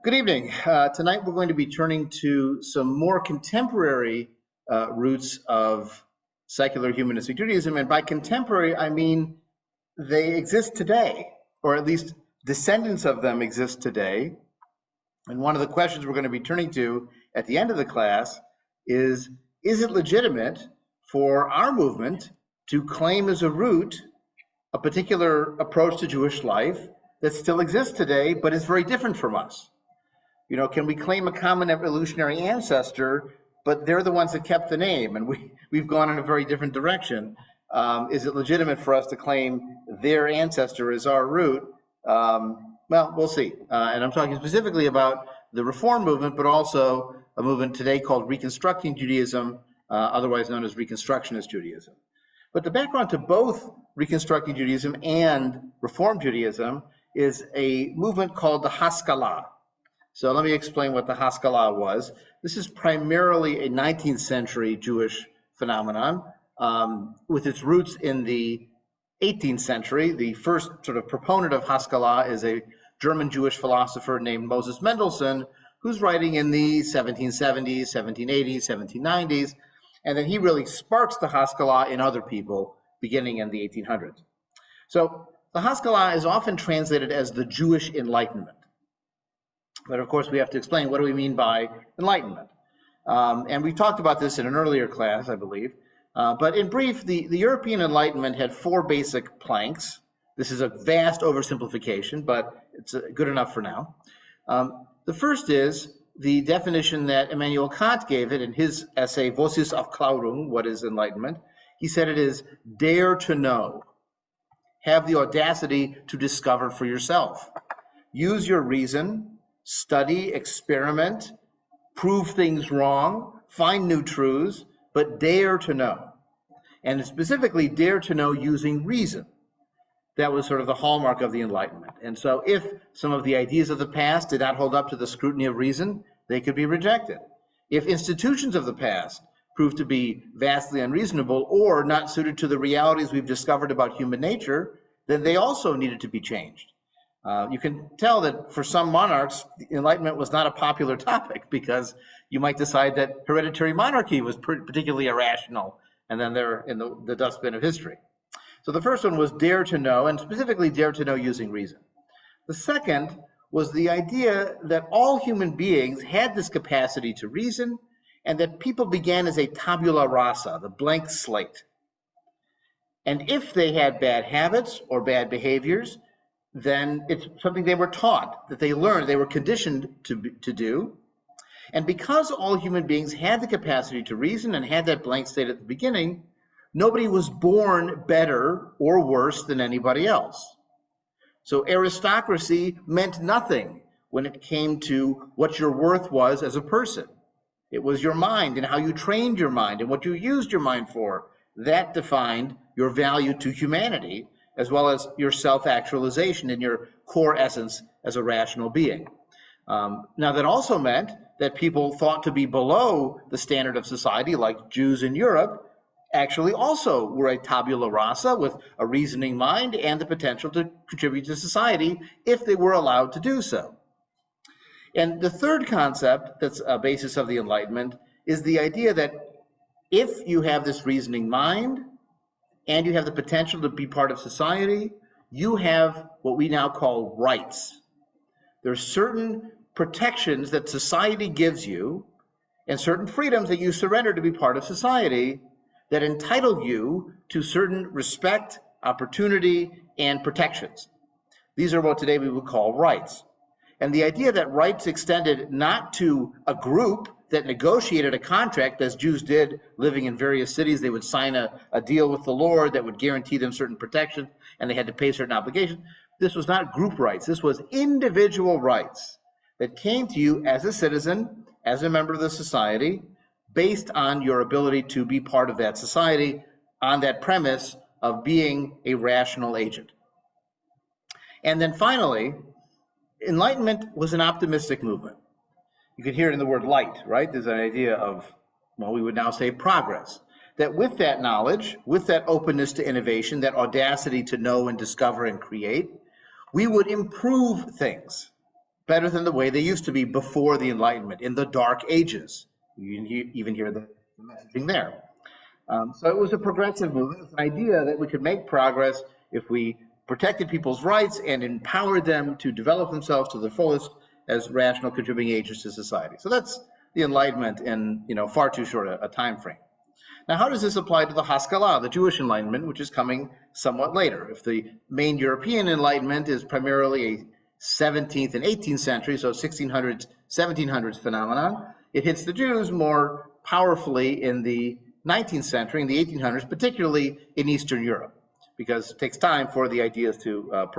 Good evening. Tonight we're going to be turning to some more contemporary roots of secular humanistic Judaism. And by contemporary, I mean they exist today, or at least descendants of them exist today. And one of the questions we're going to be turning to at the end of the class is it legitimate for our movement to claim as a root a particular approach to Jewish life that still exists today, but is very different from us? You know, can we claim a common evolutionary ancestor, but they're the ones that kept the name, and we've gone in a very different direction? Is it legitimate for us to claim their ancestor as our root? Well, we'll see. And I'm talking specifically about the Reform movement, but also a movement today called Reconstructing Judaism, otherwise known as Reconstructionist Judaism. But the background to both Reconstructing Judaism and Reform Judaism is a movement called the Haskala. So let me explain what the Haskala was. This is primarily a 19th century Jewish phenomenon with its roots in the 18th century. The first sort of proponent of Haskala is a German Jewish philosopher named Moses Mendelssohn, who's writing in the 1770s, 1780s, 1790s, and then he really sparks the Haskala in other people beginning in the 1800s. So the Haskala is often translated as the Jewish Enlightenment. But of course, we have to explain, what do we mean by enlightenment? And we talked about this in an earlier class, I believe. But in brief, the European Enlightenment had four basic planks. This is a vast oversimplification, but it's good enough for now. The first is the definition that Immanuel Kant gave it in his essay, Was ist Aufklärung, What is Enlightenment? He said it is dare to know. Have the audacity to discover for yourself. Use your reason. Study, experiment, prove things wrong, find new truths, but dare to know. And specifically, dare to know using reason. That was sort of the hallmark of the Enlightenment. And so if some of the ideas of the past did not hold up to the scrutiny of reason, they could be rejected. If institutions of the past proved to be vastly unreasonable or not suited to the realities we've discovered about human nature, then they also needed to be changed. You can tell that for some monarchs, Enlightenment was not a popular topic because you might decide that hereditary monarchy was particularly irrational, and then they're in the dustbin of history. So the first one was dare to know, and specifically dare to know using reason. The second was the idea that all human beings had this capacity to reason, and that people began as a tabula rasa, the blank slate. And if they had bad habits or bad behaviors, then it's something they were taught, that they learned, they were conditioned to do. And because all human beings had the capacity to reason and had that blank slate at the beginning, nobody was born better or worse than anybody else. So aristocracy meant nothing when it came to what your worth was as a person. It was your mind and how you trained your mind and what you used your mind for. That defined your value to humanity, as well as your self-actualization and your core essence as a rational being. Now, that also meant that people thought to be below the standard of society, like Jews in Europe, actually also were a tabula rasa with a reasoning mind and the potential to contribute to society if they were allowed to do so. And the third concept that's a basis of the Enlightenment is the idea that if you have this reasoning mind, and you have the potential to be part of society, you have what we now call rights. There are certain protections that society gives you and certain freedoms that you surrender to be part of society that entitle you to certain respect, opportunity, and protections. These are what today we would call rights. And the idea that rights extended not to a group that negotiated a contract, as Jews did living in various cities. They would sign a deal with the Lord that would guarantee them certain protections, and they had to pay certain obligations. This was not group rights. This was individual rights that came to you as a citizen, as a member of the society, based on your ability to be part of that society on that premise of being a rational agent. And then finally, Enlightenment was an optimistic movement. You can hear it in the word light, right? There's an idea of, well, we would now say progress. That with that knowledge, with that openness to innovation, that audacity to know and discover and create, we would improve things better than the way they used to be before the Enlightenment, in the Dark Ages. You even hear the messaging there. So it was a progressive movement. It was an idea that we could make progress if we protected people's rights and empowered them to develop themselves to the fullest as rational contributing agents to society. So that's the Enlightenment in far too short a time frame. Now, how does this apply to the Haskala, the Jewish Enlightenment, which is coming somewhat later? If the main European Enlightenment is primarily a 17th and 18th century, so 1600s, 1700s phenomenon, it hits the Jews more powerfully in the 19th century, in the 1800s, particularly in Eastern Europe, because it takes time for the ideas to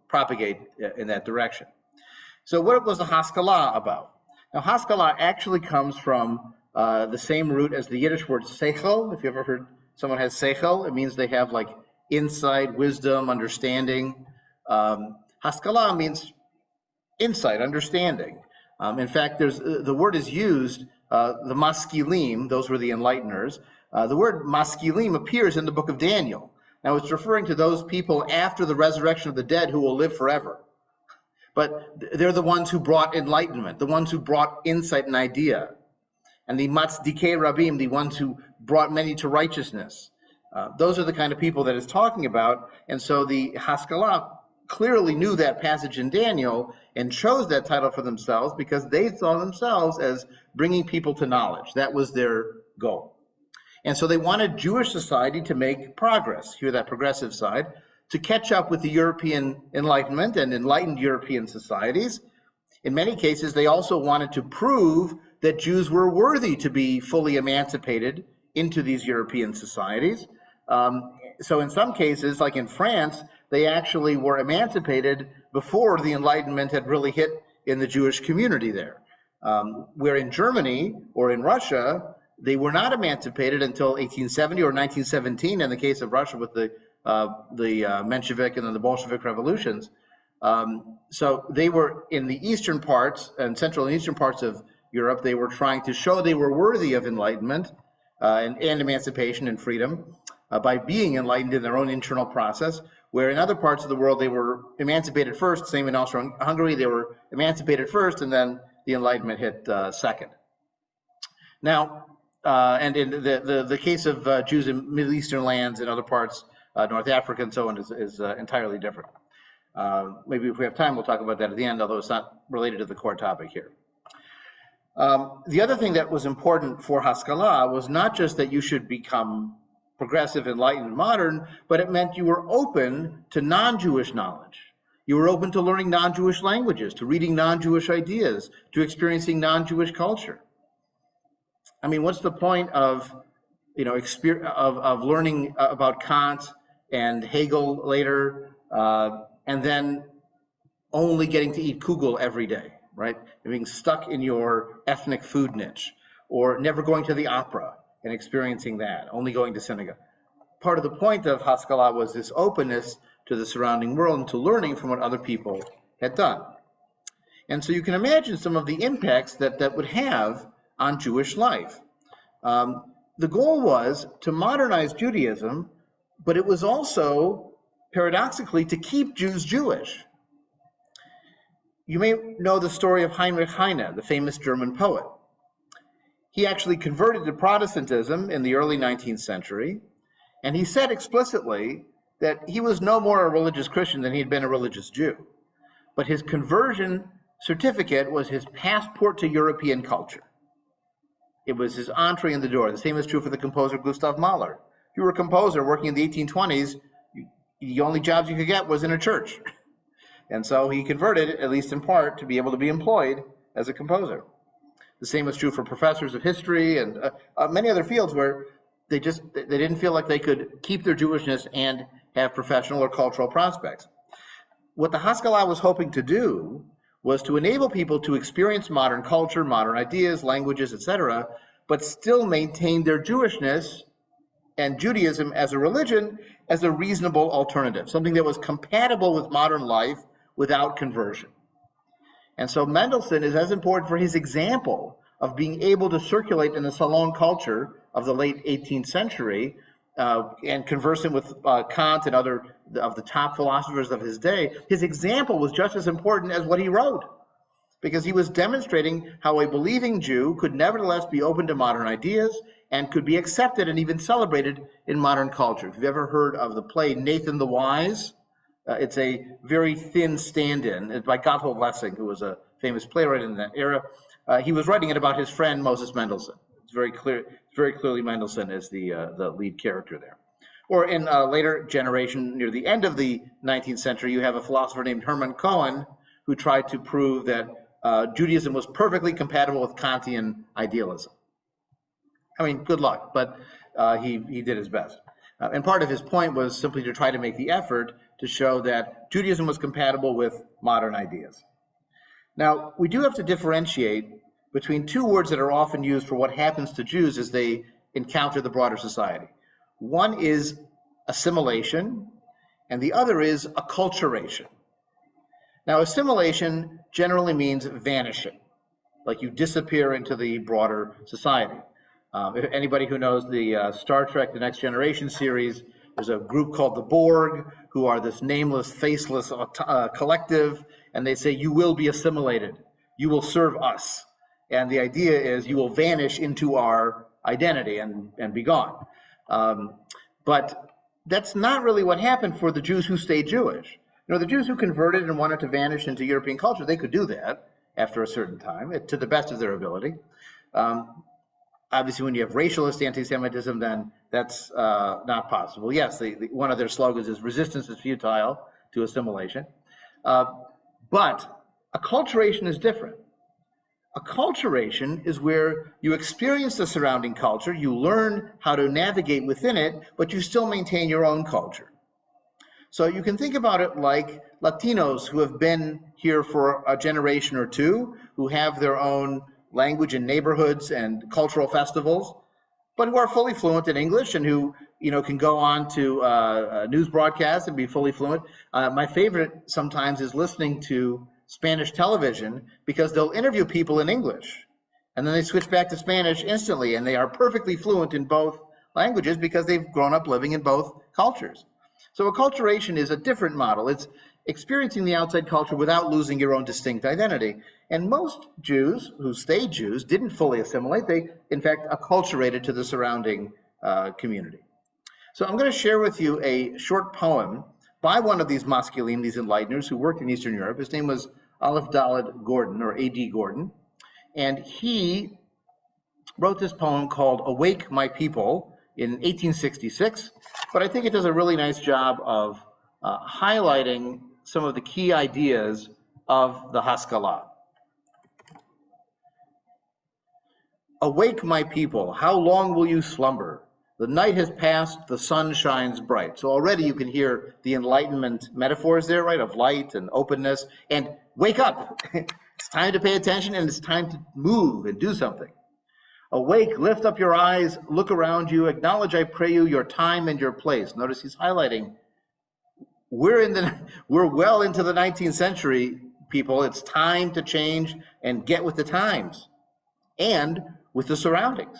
propagate in that direction. So what was the Haskala about? Now, Haskala actually comes from the same root as the Yiddish word seichel. If you ever heard someone has seichel, it means they have like insight, wisdom, understanding. Haskala means insight, understanding. In fact, the word is used, the maskilim, those were the enlighteners. The word maskilim appears in the book of Daniel. Now, it's referring to those people after the resurrection of the dead who will live forever. But they're the ones who brought enlightenment, the ones who brought insight and idea. And the matzdikei rabim, the ones who brought many to righteousness. Those are the kind of people that it's talking about. And so the Haskala clearly knew that passage in Daniel and chose that title for themselves because they saw themselves as bringing people to knowledge. That was their goal. And so they wanted Jewish society to make progress, here that progressive side, to catch up with the European Enlightenment and enlightened European societies. In many cases, they also wanted to prove that Jews were worthy to be fully emancipated into these European societies. So in some cases, like in France, they actually were emancipated before the Enlightenment had really hit in the Jewish community there. Where in Germany or in Russia, they were not emancipated until 1870 or 1917, in the case of Russia with the Menshevik and then the Bolshevik revolutions. So they were in the eastern parts and central and eastern parts of Europe, they were trying to show they were worthy of enlightenment and emancipation and freedom by being enlightened in their own internal process, where in other parts of the world they were emancipated first, same in Austria-Hungary, they were emancipated first and then the Enlightenment hit second. Now, and in the case of Jews in Middle Eastern lands and other parts, North Africa and so on is entirely different. Maybe if we have time, we'll talk about that at the end, although it's not related to the core topic here. The other thing that was important for Haskala was not just that you should become progressive, enlightened, modern, but it meant you were open to non-Jewish knowledge. You were open to learning non-Jewish languages, to reading non-Jewish ideas, to experiencing non-Jewish culture. I mean, what's the point of learning about Kant and Hegel later, and then only getting to eat kugel every day, right? And being stuck in your ethnic food niche, or never going to the opera and experiencing that, only going to synagogue. Part of the point of Haskala was this openness to the surrounding world and to learning from what other people had done. And so you can imagine some of the impacts that would have on Jewish life. The goal was to modernize Judaism, but it was also, paradoxically, to keep Jews Jewish. You may know the story of Heinrich Heine, the famous German poet. He actually converted to Protestantism in the early 19th century, and he said explicitly that he was no more a religious Christian than he had been a religious Jew. But his conversion certificate was his passport to European culture. It was his entree in the door. The same is true for the composer Gustav Mahler. If you were a composer working in the 1820s, the only jobs you could get was in a church. And so he converted, at least in part, to be able to be employed as a composer. The same was true for professors of history and many other fields where they didn't feel like they could keep their Jewishness and have professional or cultural prospects. What the Haskala was hoping to do was to enable people to experience modern culture, modern ideas, languages, etc., but still maintain their Jewishness and Judaism as a religion as a reasonable alternative, something that was compatible with modern life without conversion. And so Mendelssohn is as important for his example of being able to circulate in the salon culture of the late 18th century and conversing with Kant and other of the top philosophers of his day. His example was just as important as what he wrote. because he was demonstrating how a believing Jew could nevertheless be open to modern ideas and could be accepted and even celebrated in modern culture. If you've ever heard of the play Nathan the Wise, it's a very thin stand-in. It's by Gotthold Lessing, who was a famous playwright in that era. He was writing it about his friend Moses Mendelssohn. It's very clearly Mendelssohn is the lead character there. Or in a later generation, near the end of the 19th century, you have a philosopher named Hermann Cohen, who tried to prove that Judaism was perfectly compatible with Kantian idealism. I mean, good luck, but he did his best. And part of his point was simply to try to make the effort to show that Judaism was compatible with modern ideas. Now, we do have to differentiate between two words that are often used for what happens to Jews as they encounter the broader society. One is assimilation, and the other is acculturation. Now, assimilation generally means vanishing, like you disappear into the broader society. If anybody who knows the Star Trek The Next Generation series, there's a group called the Borg, who are this nameless, faceless collective, and they say, you will be assimilated. You will serve us. And the idea is you will vanish into our identity and be gone. But that's not really what happened for the Jews who stayed Jewish. You know, the Jews who converted and wanted to vanish into European culture, they could do that after a certain time, to the best of their ability. Obviously, when you have racialist anti-Semitism, then that's not possible. Yes, one of their slogans is resistance is futile to assimilation. But acculturation is different. Acculturation is where you experience the surrounding culture, you learn how to navigate within it, but you still maintain your own culture. So you can think about it like Latinos who have been here for a generation or two, who have their own language and neighborhoods and cultural festivals, but who are fully fluent in English and who, you know, can go on to news broadcasts and be fully fluent. My favorite sometimes is listening to Spanish television, because they'll interview people in English and then they switch back to Spanish instantly, and they are perfectly fluent in both languages because they've grown up living in both cultures. So acculturation is a different model. It's experiencing the outside culture without losing your own distinct identity. And most Jews who stayed Jews didn't fully assimilate. They, in fact, acculturated to the surrounding community. So I'm going to share with you a short poem by one of these Masculine, these enlighteners who worked in Eastern Europe. His name was Aleph Dalet Gordon, or A.D. Gordon. And he wrote this poem called Awake, My People in 1866. But I think it does a really nice job of highlighting some of the key ideas of the Haskala. Awake, my people, how long will you slumber? The night has passed, the sun shines bright. So already you can hear the Enlightenment metaphors there, right, of light and openness. And wake up. It's time to pay attention, and it's time to move and do something. Awake, lift up your eyes, look around you, acknowledge, I pray you, your time and your place. Notice he's highlighting, we're well into the 19th century, people. It's time to change and get with the times and with the surroundings.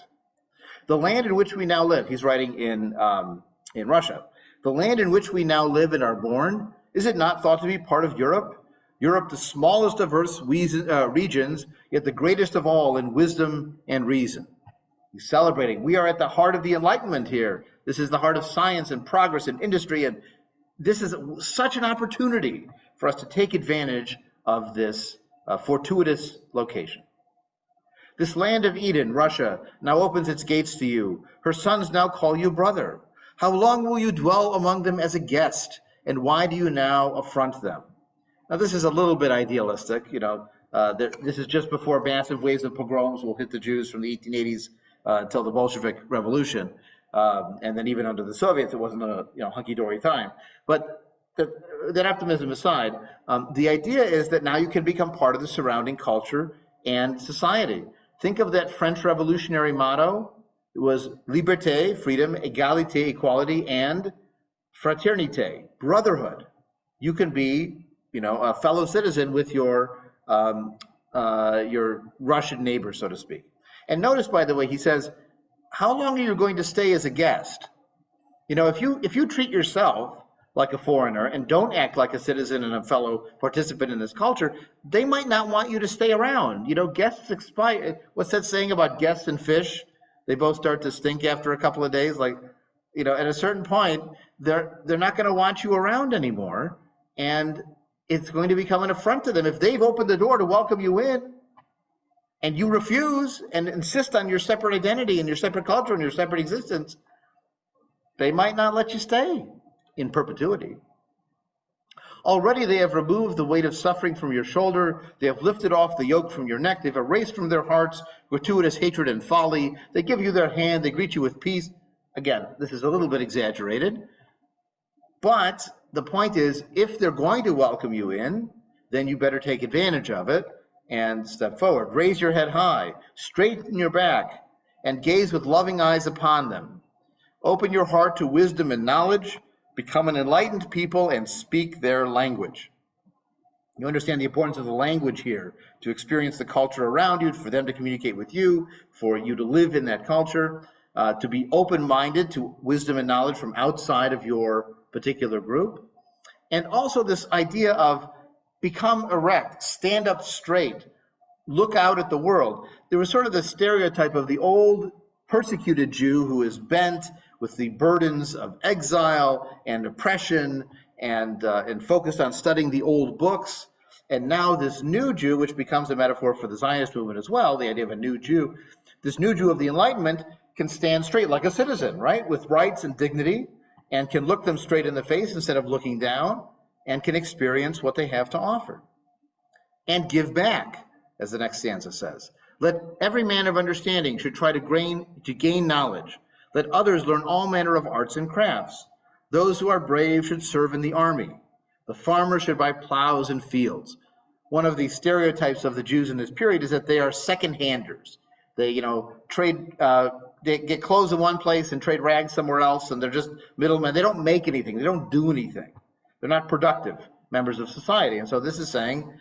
The land in which we now live, he's writing in Russia, the land in which we now live and are born, is it not thought to be part of Europe? Europe, the smallest of Earth's regions, yet the greatest of all in wisdom and reason. He's celebrating. We are at the heart of the Enlightenment here. This is the heart of science and progress and industry, and this is such an opportunity for us to take advantage of this fortuitous location. This land of Eden, Russia, now opens its gates to you. Her sons now call you brother. How long will you dwell among them as a guest? And why do you now affront them? Now, this is a little bit idealistic. You know, this is just before massive waves of pogroms will hit the Jews from the 1880s until the Bolshevik Revolution. And then even under the Soviets, it wasn't a hunky-dory time. But that optimism aside, the idea is that now you can become part of the surrounding culture and society. Think of that French revolutionary motto. It was liberté, freedom, égalité, equality, and fraternité, brotherhood. You can be, a fellow citizen with your Russian neighbor, so to speak. And notice, by the way, he says, how long are you going to stay as a guest? If you treat yourself like a foreigner and don't act like a citizen and a fellow participant in this culture, they might not want you to stay around. Guests expire. What's that saying about guests and fish? They both start to stink after a couple of days. At a certain point, they're not going to want you around anymore. And it's going to become an affront to them. If they've opened the door to welcome you in and you refuse and insist on your separate identity and your separate culture and your separate existence, they might not let you stay in perpetuity. Already they have removed the weight of suffering from your shoulder. They have lifted off the yoke from your neck. They've erased from their hearts gratuitous hatred and folly. They give you their hand. They greet you with peace. Again, this is a little bit exaggerated, but the point is, if they're going to welcome you in, then you better take advantage of it and step forward. Raise your head high, straighten your back, and gaze with loving eyes upon them. Open your heart to wisdom and knowledge. Become an enlightened people and speak their language. You understand the importance of the language here, to experience the culture around you, for them to communicate with you, for you to live in that culture, to be open-minded to wisdom and knowledge from outside of your particular group. And also this idea of become erect, stand up straight, look out at the world. There was sort of the stereotype of the old persecuted Jew who is bent with the burdens of exile and oppression and focused on studying the old books. And now this new Jew, which becomes a metaphor for the Zionist movement as well, the idea of a new Jew, this new Jew of the Enlightenment can stand straight like a citizen, right, with rights and dignity, and can look them straight in the face instead of looking down, and can experience what they have to offer. And give back, as the next stanza says. Let every man of understanding should try to gain knowledge. Let others learn all manner of arts and crafts. Those who are brave should serve in the army. The farmer should buy plows and fields. One of the stereotypes of the Jews in this period is that they are second-handers. They, trade, they get clothes in one place and trade rags somewhere else, and they're just middlemen. They don't make anything. They don't do anything. They're not productive members of society. And so this is saying,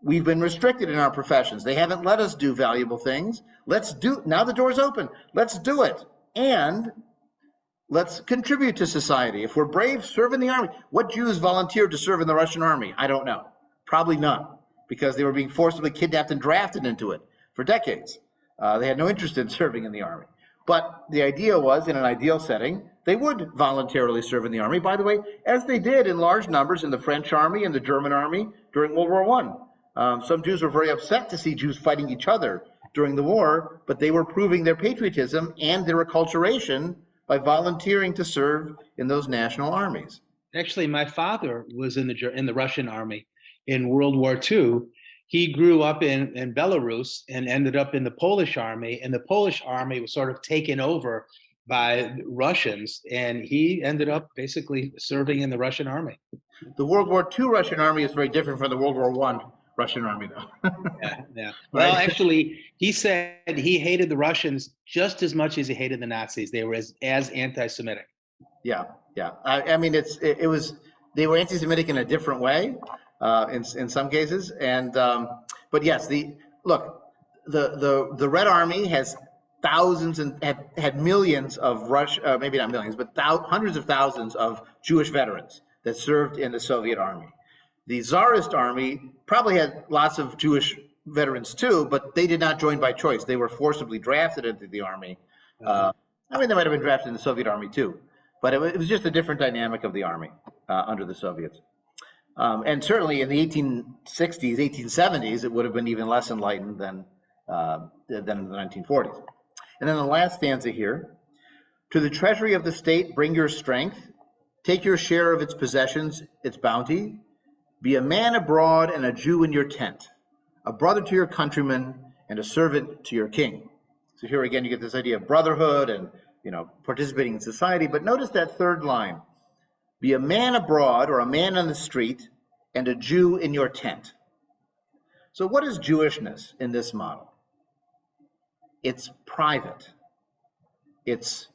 we've been restricted in our professions. They haven't let us do valuable things. Now the door's open. Let's do it. And let's contribute to society. If we're brave, serve in the army. What Jews volunteered to serve in the Russian army? I don't know. Probably none, because they were being forcibly kidnapped and drafted into it for decades. They had no interest in serving in the army. But the idea was, in an ideal setting, they would voluntarily serve in the army, by the way, as they did in large numbers in the French army and the German army during World War I. Some Jews were very upset to see Jews fighting each other during the war, but they were proving their patriotism and their acculturation by volunteering to serve in those national armies. Actually, my father was in the Russian army in World War II. He grew up in Belarus and ended up in the Polish army, and the Polish army was sort of taken over by Russians, and he ended up basically serving in the Russian army. The World War II Russian army is very different from the World War I Russian army, though. Yeah. Well, actually, he said he hated the Russians just as much as he hated the Nazis. They were as anti-Semitic. Yeah. I mean, they were anti-Semitic in a different way, in some cases, and but yes, the Red Army has thousands and had millions of maybe not millions, but hundreds of thousands of Jewish veterans that served in the Soviet army. The Tsarist army probably had lots of Jewish veterans too, but they did not join by choice. They were forcibly drafted into the army. I mean, they might have been drafted in the Soviet army too, but it was just a different dynamic of the army under the Soviets. And certainly in the 1860s, 1870s, it would have been even less enlightened than in the 1940s. And then the last stanza here, to the treasury of the state bring your strength, take your share of its possessions, its bounty, be a man abroad and a Jew in your tent, a brother to your countrymen and a servant to your king. So here again, you get this idea of brotherhood and, participating in society. But notice that third line, be a man abroad or a man on the street and a Jew in your tent. So what is Jewishness in this model? It's private. It's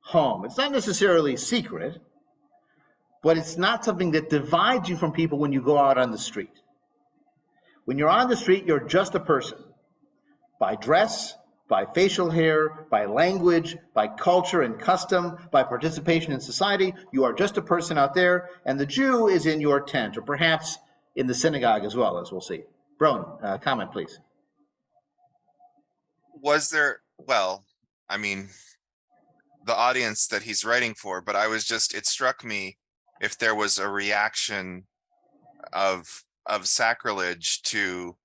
home. It's not necessarily secret, but it's not something that divides you from people when you go out on the street. When you're on the street, you're just a person, by dress, by facial hair, by language, by culture and custom, by participation in society. You are just a person out there, and the Jew is in your tent, or perhaps in the synagogue as well, as we'll see. Broen, comment, please. Was there, well, I mean, the audience that he's writing for, but it struck me if there was a reaction of sacrilege to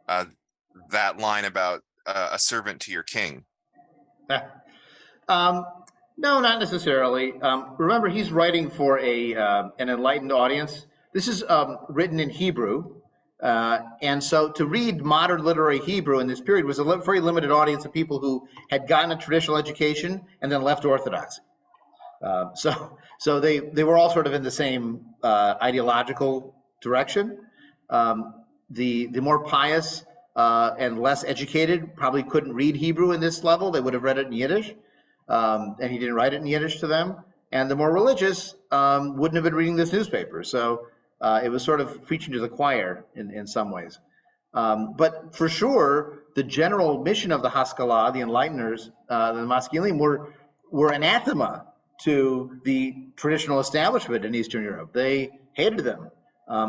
that line about a servant to your king. No, not necessarily. Remember, he's writing for an enlightened audience. This is written in Hebrew, and so to read modern literary Hebrew in this period was a very limited audience of people who had gotten a traditional education and then left Orthodoxy. So they were all sort of in the same ideological direction. The more pious and less educated probably couldn't read Hebrew in this level. They would have read it in Yiddish, and he didn't write it in Yiddish to them. And the more religious wouldn't have been reading this newspaper. So it was sort of preaching to the choir in some ways. But for sure, the general mission of the Haskala, the Enlighteners, the Maskilim, were anathema to the traditional establishment in Eastern Europe. They hated them.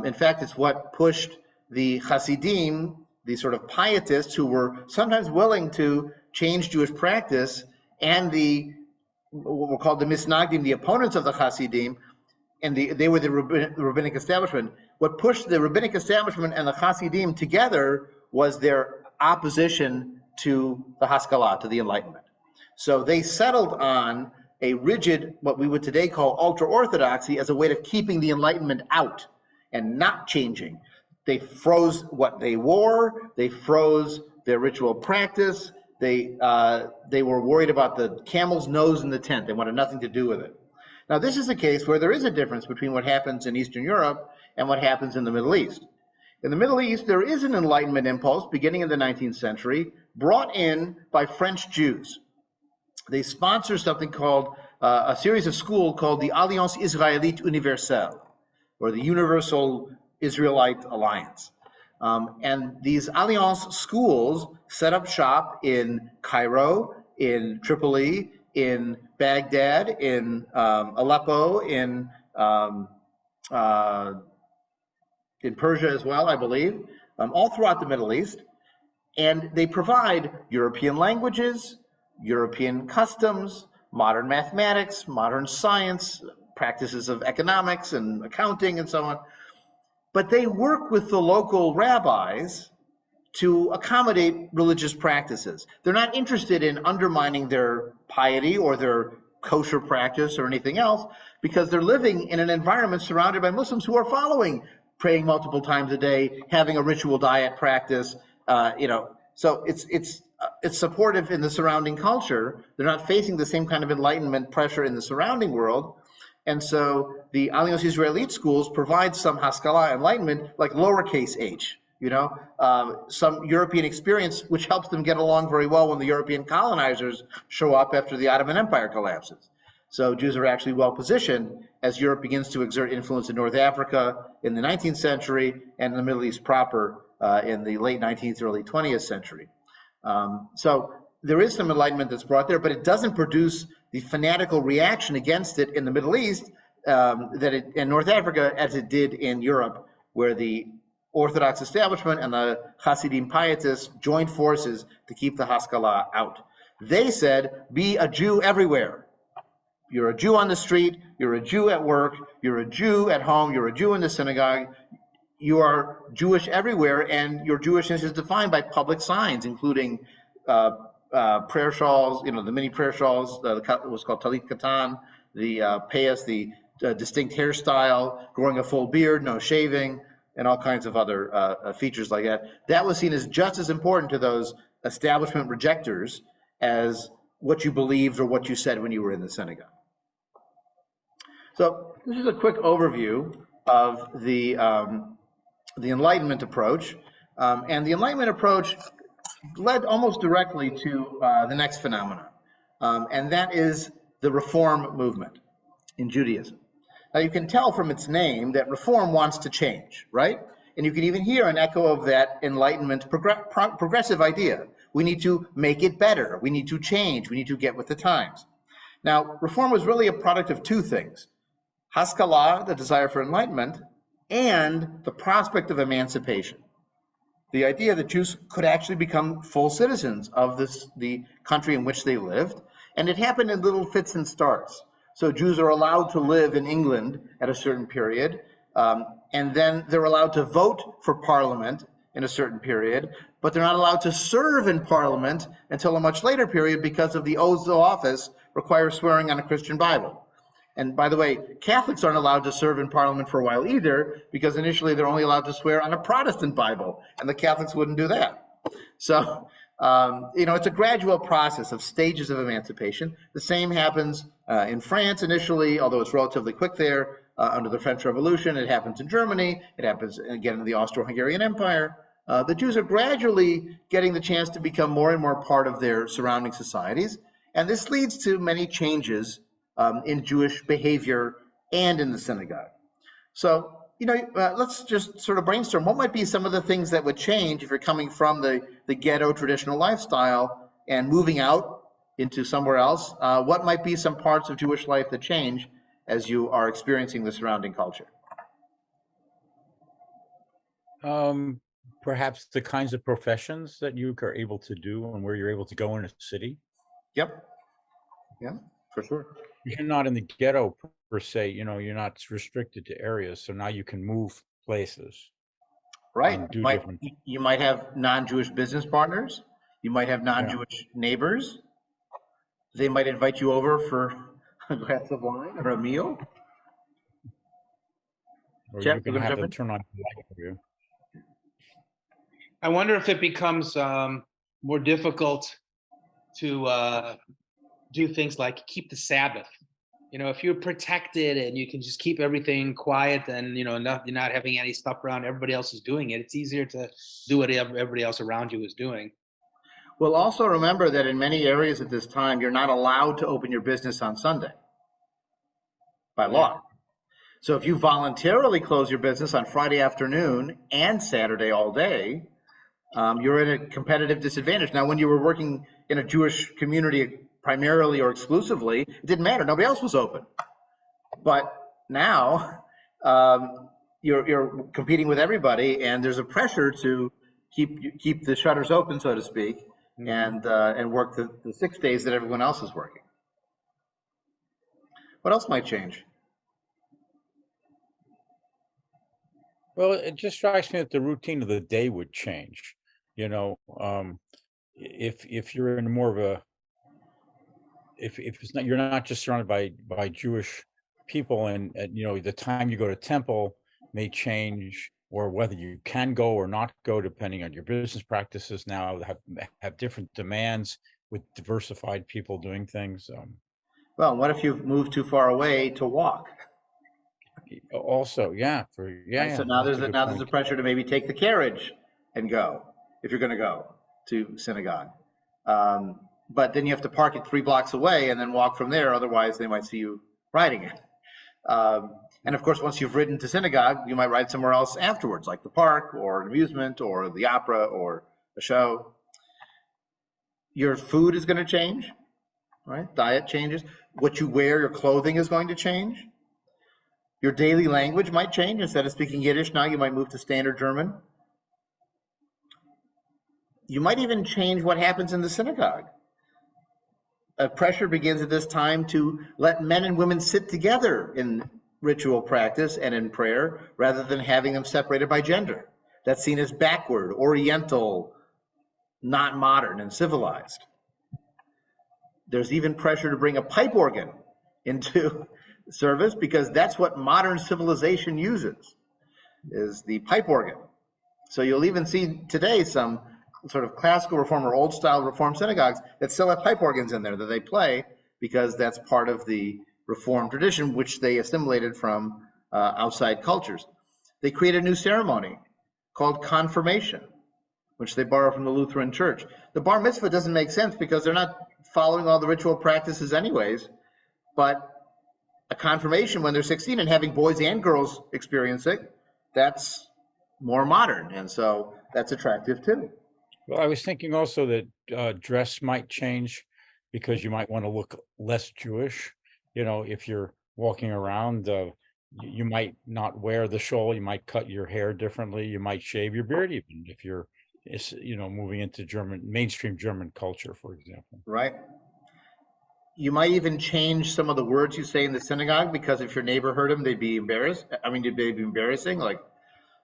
In fact, it's what pushed the Hasidim, the sort of pietists who were sometimes willing to change Jewish practice, and what were called the Misnagdim, the opponents of the Hasidim, and they were the rabbinic establishment. What pushed the rabbinic establishment and the Hasidim together was their opposition to the Haskalah, to the Enlightenment. So they settled on a rigid, what we would today call ultra-Orthodoxy, as a way of keeping the Enlightenment out and not changing. They froze what they wore. They froze their ritual practice. They were worried about the camel's nose in the tent. They wanted nothing to do with it. Now, this is a case where there is a difference between what happens in Eastern Europe and what happens in the Middle East. In the Middle East, there is an Enlightenment impulse beginning in the 19th century, brought in by French Jews. They sponsor something called a series of schools called the Alliance Israélite Universelle, or the Universal Israelite Alliance. And these Alliance schools set up shop in Cairo, in Tripoli, in Baghdad, in Aleppo, in Persia as well, I believe, all throughout the Middle East. And they provide European languages, European customs, modern mathematics, modern science, practices of economics and accounting and so on. But they work with the local rabbis to accommodate religious practices. They're not interested in undermining their piety or their kosher practice or anything else, because they're living in an environment surrounded by Muslims who are following praying multiple times a day, having a ritual diet practice, so it's supportive in the surrounding culture. They're not facing the same kind of enlightenment pressure in the surrounding world. And so the Alliance Israelite schools provide some Haskalah enlightenment, like lowercase h, some European experience, which helps them get along very well when the European colonizers show up after the Ottoman Empire collapses. So Jews are actually well positioned as Europe begins to exert influence in North Africa in the 19th century and in the Middle East proper in the late 19th, early 20th century. So there is some enlightenment that's brought there, but it doesn't produce the fanatical reaction against it in the Middle East in North Africa as it did in Europe, where the Orthodox establishment and the Hasidim pietists joined forces to keep the Haskalah out. They said, be a Jew everywhere. You're a Jew on the street, you're a Jew at work, you're a Jew at home, you're a Jew in the synagogue. You are Jewish everywhere, and your Jewishness is defined by public signs, including prayer shawls, the mini prayer shawls, it was called talit katan, the payas, the distinct hairstyle, growing a full beard, no shaving, and all kinds of other features like that. That was seen as just as important to those establishment rejectors as what you believed or what you said when you were in the synagogue. So this is a quick overview of the Enlightenment approach. And the Enlightenment approach led almost directly to the next phenomenon, and that is the Reform movement in Judaism. Now, you can tell from its name that Reform wants to change, right? And you can even hear an echo of that Enlightenment progressive idea, We need to make it better. We need to change. We need to get with the times. Now, reform was really a product of two things: Haskala, the desire for enlightenment, and the prospect of emancipation. The idea that Jews could actually become full citizens of the country in which they lived. And it happened in little fits and starts. So Jews are allowed to live in England at a certain period, and then they're allowed to vote for parliament in a certain period, but they're not allowed to serve in parliament until a much later period because of the oaths of office require swearing on a Christian Bible. And by the way, Catholics aren't allowed to serve in parliament for a while either, because initially they're only allowed to swear on a Protestant Bible, and the Catholics wouldn't do that. So, it's a gradual process of stages of emancipation. The same happens in France initially, although it's relatively quick there, under the French Revolution. It happens in Germany. It happens again in the Austro-Hungarian Empire. The Jews are gradually getting the chance to become more and more part of their surrounding societies. And this leads to many changes in Jewish behavior and in the synagogue. So, let's just sort of brainstorm. What might be some of the things that would change if you're coming from the ghetto traditional lifestyle and moving out into somewhere else? What might be some parts of Jewish life that change as you are experiencing the surrounding culture? Perhaps the kinds of professions that you are able to do and where you're able to go in a city. Yep. Yeah, for sure. You're not in the ghetto per se, you're not restricted to areas. So now you can move places. Right. And do different. You might have non-Jewish business partners. You might have non-Jewish neighbors. They might invite you over for a glass of wine or a meal. Or Jeff, you can have them turn on the light for you. I wonder if it becomes more difficult to do things like keep the Sabbath. If you're protected and you can just keep everything quiet, then you're not having any stuff around. Everybody else is doing it. It's easier to do what everybody else around you is doing. Well, also remember that in many areas at this time, you're not allowed to open your business on Sunday by law. So if you voluntarily close your business on Friday afternoon and Saturday all day, you're at a competitive disadvantage. Now, when you were working in a Jewish community primarily or exclusively, it didn't matter. Nobody else was open. But now you're competing with everybody, and there's a pressure to keep the shutters open, so to speak, and work the 6 days that everyone else is working. What else might change? Well, it just strikes me that the routine of the day would change. If you're in more of a if it's not, you're not just surrounded by Jewish people, and the time you go to temple may change, or whether you can go or not go depending on your business practices now have different demands with diversified people doing things. Well, what if you've moved too far away to walk? Also, So now there's a pressure to maybe take the carriage and go if you're going to go to synagogue. But then you have to park it 3 blocks away and then walk from there. Otherwise, they might see you riding it. And of course, once you've ridden to synagogue, you might ride somewhere else afterwards, like the park or an amusement or the opera or a show. Your food is going to change, right? Diet changes. What you wear, your clothing is going to change. Your daily language might change. Instead of speaking Yiddish now, you might move to Standard German. You might even change what happens in the synagogue. A pressure begins at this time to let men and women sit together in ritual practice and in prayer, rather than having them separated by gender. That's seen as backward, oriental, not modern and civilized. There's even pressure to bring a pipe organ into service, because that's what modern civilization uses, is the pipe organ. So you'll even see today some sort of classical reform or old style reform synagogues that still have pipe organs in there that they play, because that's part of the reform tradition, which they assimilated from outside cultures. They create a new ceremony called confirmation, which they borrow from the Lutheran Church. The bar mitzvah doesn't make sense because they're not following all the ritual practices anyways, but a confirmation when they're 16 and having boys and girls experience it, that's more modern, and so that's attractive too. Well, I was thinking also that dress might change because you might want to look less Jewish. You know, if you're walking around, you might not wear the shawl. You might cut your hair differently. You might shave your beard, even if you're, moving into mainstream German culture, for example. Right. You might even change some of the words you say in the synagogue because if your neighbor heard them, they'd be embarrassed. I mean, they'd be embarrassing. Like,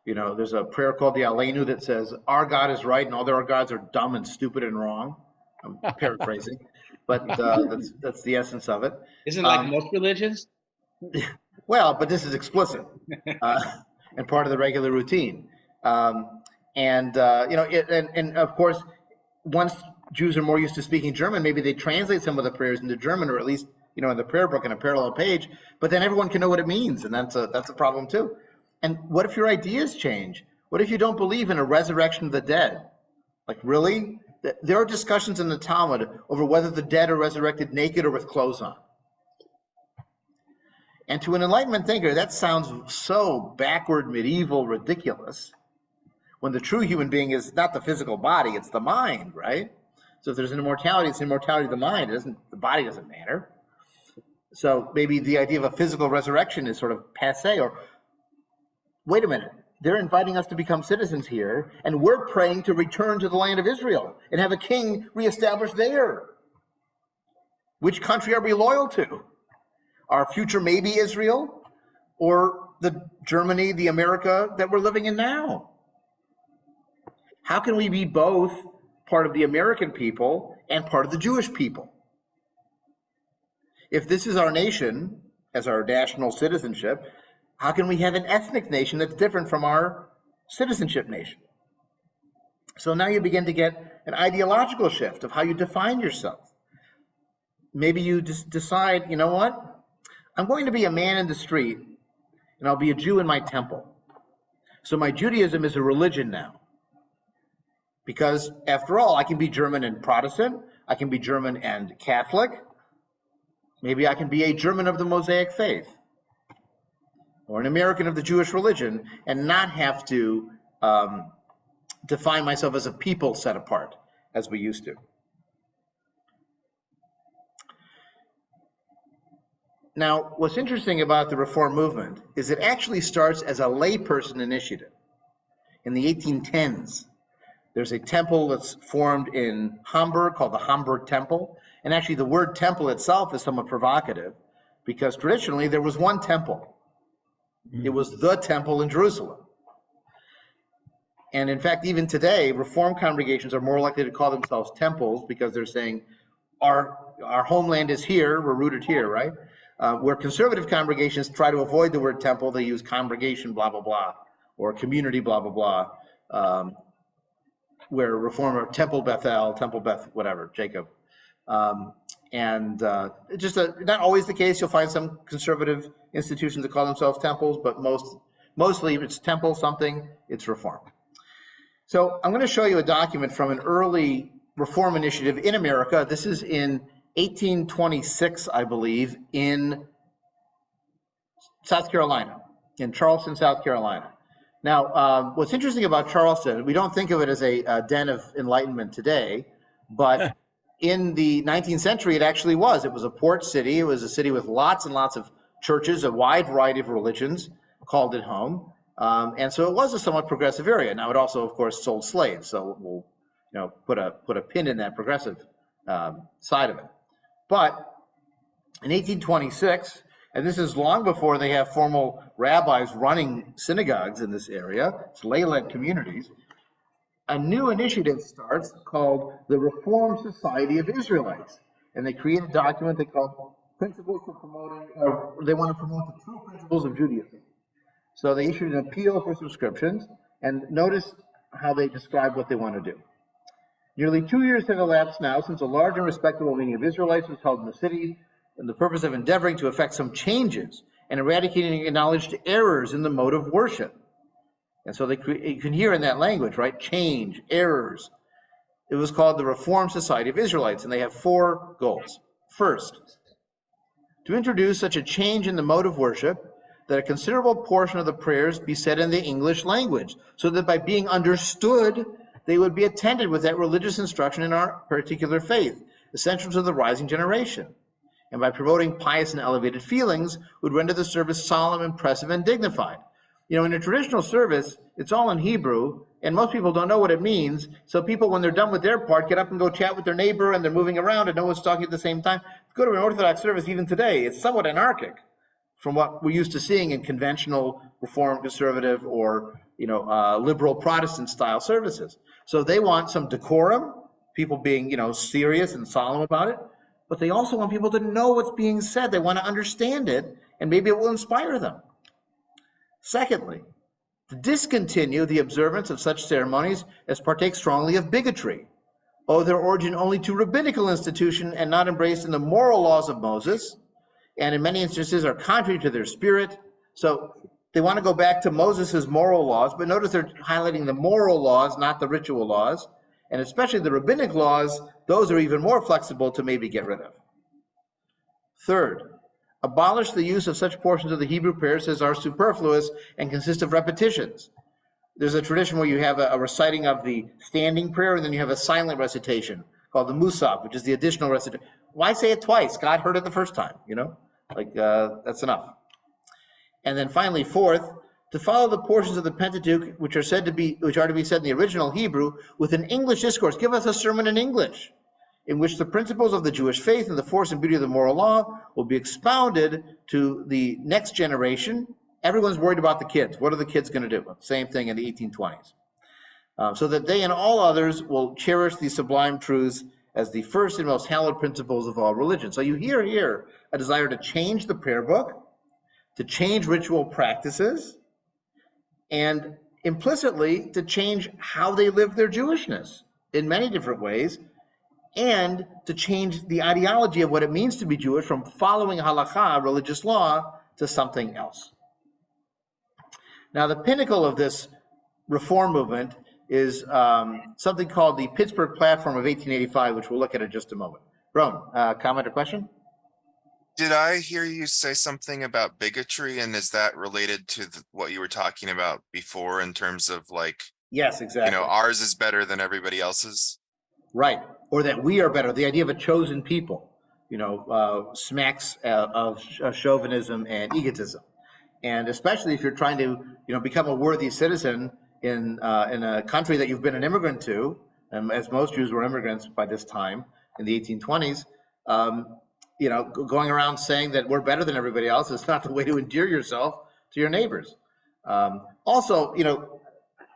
there's a prayer called the Aleinu that says, "Our God is right and all their gods are dumb and stupid and wrong." I'm paraphrasing, but that's the essence of it. Isn't it like most religions? Well, but this is explicit and part of the regular routine. And of course, once Jews are more used to speaking German, maybe they translate some of the prayers into German, or at least, in the prayer book in a parallel page, but then everyone can know what it means. And that's a problem too. And what if your ideas change? What if you don't believe in a resurrection of the dead? Like, really? There are discussions in the Talmud over whether the dead are resurrected naked or with clothes on. And to an Enlightenment thinker, that sounds so backward, medieval, ridiculous, when the true human being is not the physical body, it's the mind, right? So if there's an immortality, it's the immortality of the mind. The body doesn't matter. So maybe the idea of a physical resurrection is sort of passé. Or wait a minute, they're inviting us to become citizens here, and we're praying to return to the land of Israel and have a king reestablished there. Which country are we loyal to? Our future maybe Israel, or the Germany, the America that we're living in now? How can we be both part of the American people and part of the Jewish people? If this is our nation, as our national citizenship, how can we have an ethnic nation that's different from our citizenship nation? So now you begin to get an ideological shift of how you define yourself. Maybe you just decide, you know what? I'm going to be a man in the street, and I'll be a Jew in my temple. So my Judaism is a religion now. Because after all, I can be German and Protestant, I can be German and Catholic, maybe I can be a German of the Mosaic faith, or an American of the Jewish religion, and not have to define myself as a people set apart, as we used to. Now, what's interesting about the Reform movement is it actually starts as a layperson initiative in the 1810s. There's a temple that's formed in Hamburg called the Hamburg Temple. And actually the word temple itself is somewhat provocative because traditionally there was one temple. It was the temple in Jerusalem. And in fact, even today, Reformed congregations are more likely to call themselves temples because they're saying our homeland is here, we're rooted here, right? Where conservative congregations try to avoid the word temple, they use congregation, blah, blah, blah, or community, blah, blah, blah. Where Reformer, Temple Bethel, Temple Beth, whatever, Jacob. Just not always the case. You'll find some conservative institutions that call themselves temples, but mostly it's temple something, it's Reform. So I'm going to show you a document from an early Reform initiative in America. This is in 1826, I believe, in South Carolina, in Charleston, South Carolina. Now, what's interesting about Charleston, we don't think of it as a den of enlightenment today, but in the 19th century, it actually was. It was a port city. It was a city with lots and lots of churches, a wide variety of religions called it home. And so it was a somewhat progressive area. Now, it also, of course, sold slaves. So we'll put a pin in that progressive side of it. But in 1826, and this is long before they have formal rabbis running synagogues in this area, it's lay-led communities, a new initiative starts called the Reformed Society of Israelites. And they create a document they call Principles for Promoting, or they want to promote the true principles of Judaism. So they issued an appeal for subscriptions, and notice how they describe what they want to do. Nearly 2 years have elapsed now since a large and respectable meeting of Israelites was held in the city, in the purpose of endeavoring to effect some changes and eradicating acknowledged errors in the mode of worship. And so you can hear in that language, right? Change, errors. It was called the Reformed Society of Israelites, and they have 4 goals. First, to introduce such a change in the mode of worship that a considerable portion of the prayers be said in the English language, so that by being understood, they would be attended with that religious instruction in our particular faith, essential to the rising generation. And by promoting pious and elevated feelings, would render the service solemn, impressive, and dignified. You know, in a traditional service, it's all in Hebrew, and most people don't know what it means. So people, when they're done with their part, get up and go chat with their neighbor, and they're moving around, and no one's talking at the same time. If you go to an Orthodox service, even today, it's somewhat anarchic from what we're used to seeing in conventional Reform, conservative, or liberal Protestant style services. So they want some decorum, people being serious and solemn about it, but they also want people to know what's being said. They want to understand it, and maybe it will inspire them. Secondly, to discontinue the observance of such ceremonies as partake strongly of bigotry, owe their origin only to rabbinical institution and not embraced in the moral laws of Moses, and in many instances are contrary to their spirit. So they want to go back to Moses's moral laws, but notice they're highlighting the moral laws, not the ritual laws, and especially the rabbinic laws. Those are even more flexible to maybe get rid of. Third, abolish the use of such portions of the Hebrew prayers as are superfluous and consist of repetitions. There's a tradition where you have a reciting of the standing prayer, and then you have a silent recitation called the Musaf, which is the additional recitation. Why say it twice? God heard it the first time, that's enough. And then finally, fourth, to follow the portions of the Pentateuch which are to be said in the original Hebrew with an English discourse. Give us a sermon in English, in which the principles of the Jewish faith and the force and beauty of the moral law will be expounded to the next generation. Everyone's worried about the kids. What are the kids going to do? Same thing in the 1820s. So that they and all others will cherish these sublime truths as the first and most hallowed principles of all religion. So you hear here a desire to change the prayer book, to change ritual practices, and implicitly to change how they live their Jewishness in many different ways, and to change the ideology of what it means to be Jewish from following halakha, religious law, to something else. Now, the pinnacle of this reform movement is something called the Pittsburgh Platform of 1885, which we'll look at in just a moment. Ron, comment or question? Did I hear you say something about bigotry, and is that related to what you were talking about before in terms of Yes, exactly. Ours is better than everybody else's? Right, or that we are better. The idea of a chosen people, smacks of chauvinism and egotism. And especially if you're trying to, become a worthy citizen in a country that you've been an immigrant to, as most Jews were immigrants by this time in the 1820s, going around saying that we're better than everybody else is not the way to endear yourself to your neighbors. Also,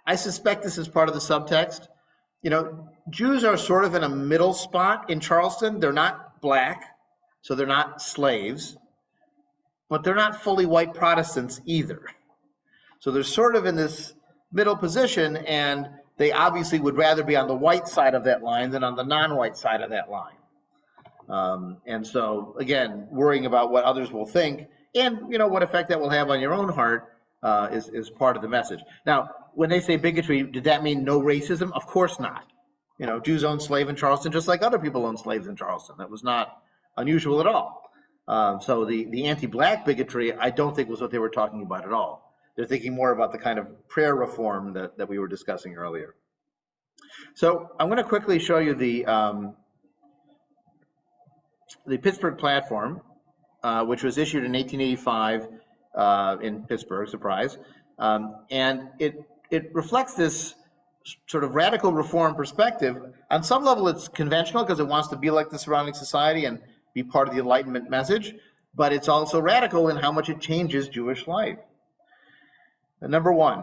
I suspect this is part of the subtext. Jews are sort of in a middle spot in Charleston. They're not black, so they're not slaves, but they're not fully white Protestants either. So they're sort of in this middle position, and they obviously would rather be on the white side of that line than on the non-white side of that line. And so, again, worrying about what others will think and, what effect that will have on your own heart is part of the message. Now, when they say bigotry, did that mean no racism? Of course not. Jews owned slaves in Charleston just like other people owned slaves in Charleston. That was not unusual at all. So the anti-black bigotry, I don't think was what they were talking about at all. They're thinking more about the kind of prayer reform that we were discussing earlier. So I'm going to quickly show you the Pittsburgh Platform, which was issued in 1885 in Pittsburgh, surprise. And it reflects this sort of radical reform perspective. On some level, it's conventional because it wants to be like the surrounding society and be part of the Enlightenment message, but it's also radical in how much it changes Jewish life. And number one,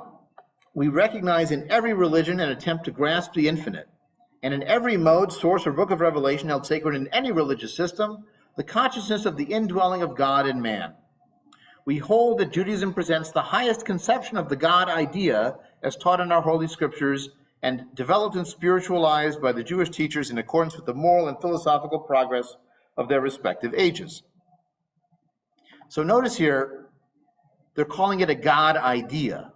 we recognize in every religion an attempt to grasp the infinite, and in every mode, source, or book of revelation held sacred in any religious system, the consciousness of the indwelling of God in man. We hold that Judaism presents the highest conception of the God idea as taught in our Holy Scriptures and developed and spiritualized by the Jewish teachers in accordance with the moral and philosophical progress of their respective ages. So notice here, they're calling it a God idea.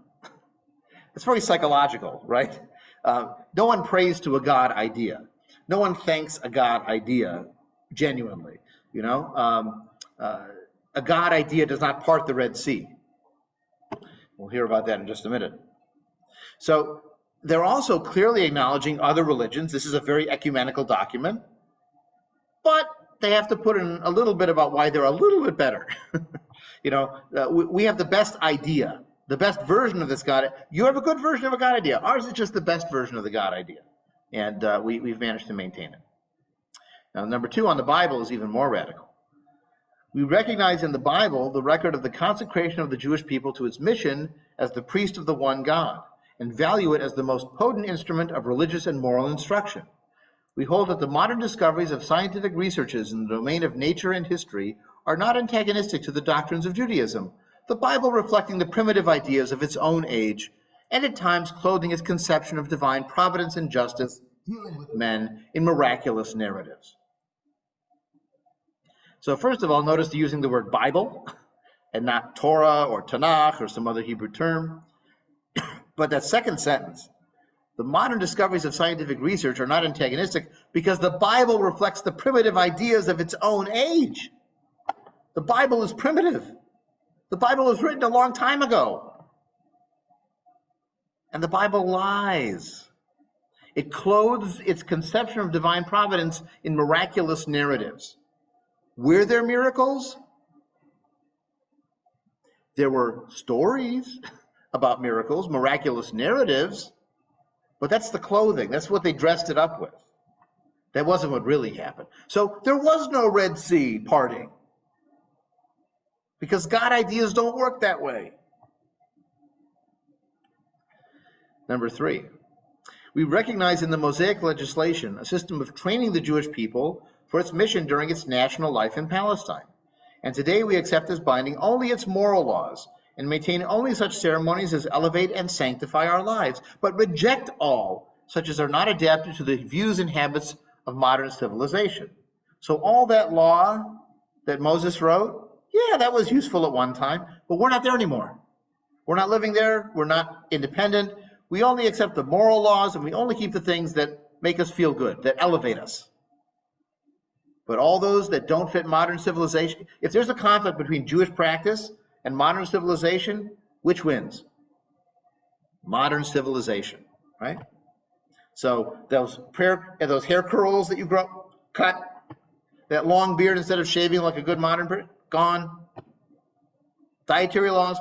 It's very psychological, right? No one prays to a God idea. No one thanks a God idea genuinely, A God idea does not part the Red Sea. We'll hear about that in just a minute. So They're also clearly acknowledging other religions. This is a very ecumenical document, but they have to put in a little bit about why they're a little bit better. We have the best idea, the best version of this God. You have a good version of a God idea. Ours is just the best version of the God idea. And we've managed to maintain it. Now, number two on the Bible is even more radical. We recognize in the Bible the record of the consecration of the Jewish people to its mission as the priest of the one God, and value it as the most potent instrument of religious and moral instruction. We hold that the modern discoveries of scientific researches in the domain of nature and history are not antagonistic to the doctrines of Judaism, the Bible reflecting the primitive ideas of its own age, and at times clothing its conception of divine providence and justice, dealing with men in miraculous narratives. So first of all, notice using the word Bible and not Torah or Tanakh or some other Hebrew term. But that second sentence, the modern discoveries of scientific research are not antagonistic because the Bible reflects the primitive ideas of its own age. The Bible is primitive. The Bible was written a long time ago. And the Bible lies. It clothes its conception of divine providence in miraculous narratives. Were there miracles? There were stories about miracles, miraculous narratives, but that's the clothing. That's what they dressed it up with. That wasn't what really happened. So there was no Red Sea parting because God ideas don't work that way. Number three, we recognize in the Mosaic legislation a system of training the Jewish people for its mission during its national life in Palestine. And today we accept as binding only its moral laws and maintain only such ceremonies as elevate and sanctify our lives, but reject all such as are not adapted to the views and habits of modern civilization. So all that law that Moses wrote, yeah, that was useful at one time, but we're not there anymore. We're not living there. We're not independent. We only accept the moral laws, and we only keep the things that make us feel good, that elevate us. But all those that don't fit modern civilization, if there's a conflict between Jewish practice and modern civilization, which wins? Modern civilization, right? So those hair curls that you cut, that long beard instead of shaving like a good modern person, gone. Dietary laws,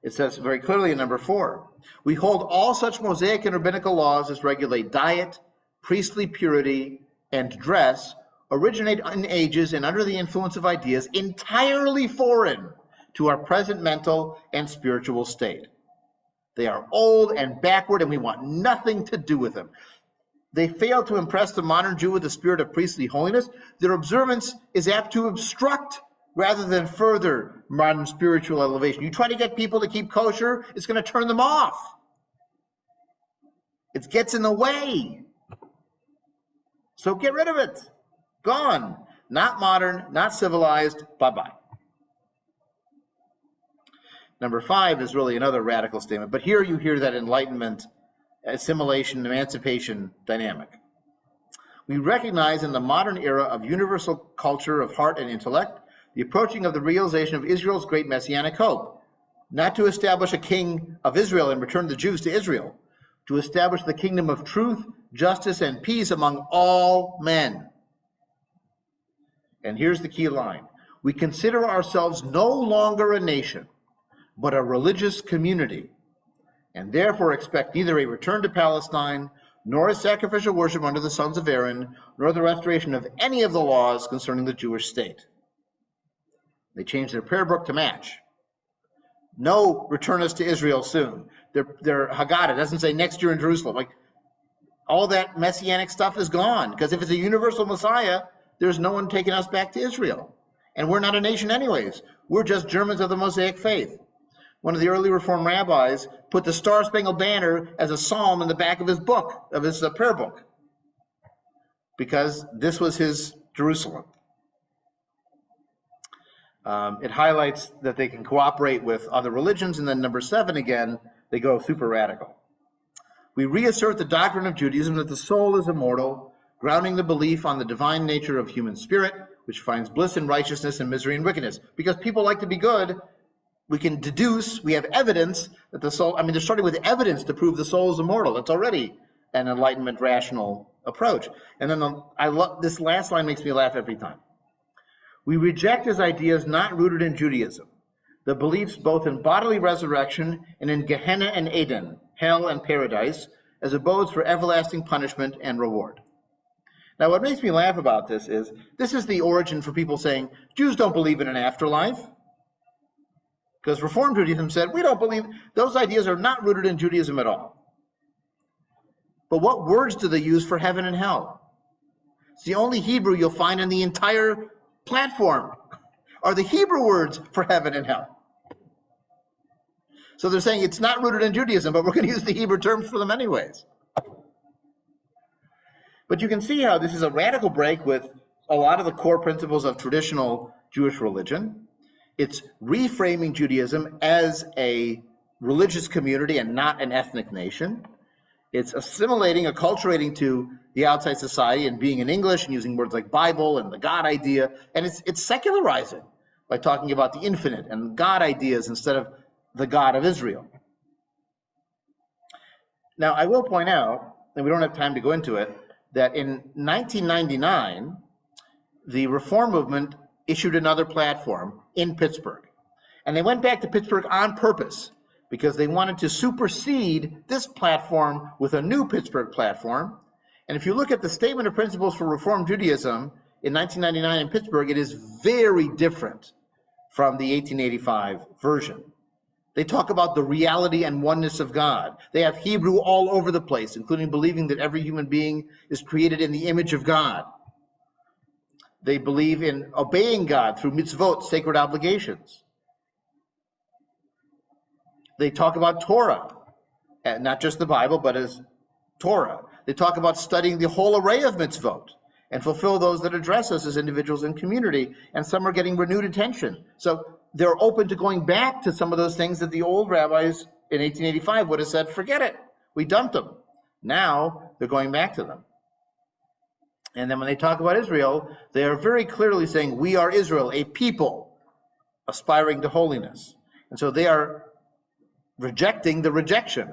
it says very clearly in number 4, we hold all such Mosaic and rabbinical laws as regulate diet, priestly purity, and dress originate in ages and under the influence of ideas entirely foreign to our present mental and spiritual state. They are old and backward, and we want nothing to do with them. They fail to impress the modern Jew with the spirit of priestly holiness. Their observance is apt to obstruct rather than further modern spiritual elevation. You try to get people to keep kosher, it's going to turn them off. It gets in the way. So get rid of it. Gone. Not modern, not civilized. Bye-bye. Number 5 is really another radical statement, but here you hear that Enlightenment, assimilation, emancipation dynamic. We recognize in the modern era of universal culture of heart and intellect the approaching of the realization of Israel's great messianic hope, not to establish a king of Israel and return the Jews to Israel, to establish the kingdom of truth, justice, and peace among all men. And here's the key line. We consider ourselves no longer a nation, but a religious community, and therefore expect neither a return to Palestine, nor a sacrificial worship under the sons of Aaron, nor the restoration of any of the laws concerning the Jewish state. They changed their prayer book to match. No, return us to Israel soon. Their Haggadah doesn't say next year in Jerusalem. Like, all that messianic stuff is gone, because if it's a universal Messiah, there's no one taking us back to Israel. And we're not a nation anyways. We're just Germans of the Mosaic faith. One of the early Reformed rabbis put the Star-Spangled Banner as a psalm in the back of his book, of his prayer book, because this was his Jerusalem. It highlights that they can cooperate with other religions, and then number 7 again, they go super radical. We reassert the doctrine of Judaism that the soul is immortal, grounding the belief on the divine nature of human spirit, which finds bliss in righteousness and misery in wickedness. Because people like to be good, we can deduce, we have evidence that the soul, they're starting with evidence to prove the soul is immortal. That's already an Enlightenment rational approach. And then this last line makes me laugh every time. We reject his ideas not rooted in Judaism, the beliefs both in bodily resurrection and in Gehenna and Eden, hell and paradise, as abodes for everlasting punishment and reward. Now, what makes me laugh about this is the origin for people saying Jews don't believe in an afterlife. Because Reform Judaism said, we don't believe, those ideas are not rooted in Judaism at all. But what words do they use for heaven and hell? It's the only Hebrew you'll find in the entire platform are the Hebrew words for heaven and hell. So they're saying it's not rooted in Judaism, but we're going to use the Hebrew terms for them anyways. But you can see how this is a radical break with a lot of the core principles of traditional Jewish religion. It's reframing Judaism as a religious community and not an ethnic nation. It's assimilating, acculturating to the outside society and being in English and using words like Bible and the God idea. And it's secularizing by talking about the infinite and God ideas instead of the God of Israel. Now, I will point out, and we don't have time to go into it, that in 1999, the Reform movement issued another platform in Pittsburgh. And they went back to Pittsburgh on purpose because they wanted to supersede this platform with a new Pittsburgh platform. And if you look at the Statement of Principles for Reform Judaism in 1999 in Pittsburgh, it is very different from the 1885 version. They talk about the reality and oneness of God. They have Hebrew all over the place, including believing that every human being is created in the image of God. They believe in obeying God through mitzvot, sacred obligations. They talk about Torah, not just the Bible, but as Torah. They talk about studying the whole array of mitzvot and fulfill those that address us as individuals and community, and some are getting renewed attention. So they're open to going back to some of those things that the old rabbis in 1885 would have said, forget it, we dumped them. Now they're going back to them. And then when they talk about Israel, they are very clearly saying, we are Israel, a people aspiring to holiness. And so they are rejecting the rejection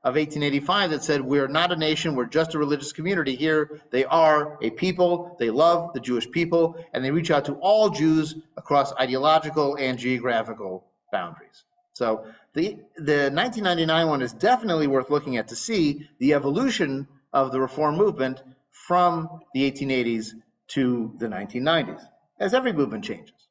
of 1885 that said, we're not a nation, we're just a religious community. Here they are a people, they love the Jewish people, and they reach out to all Jews across ideological and geographical boundaries. So the 1999 one is definitely worth looking at to see the evolution of the Reform movement from the 1880s to the 1990s, as every movement changes.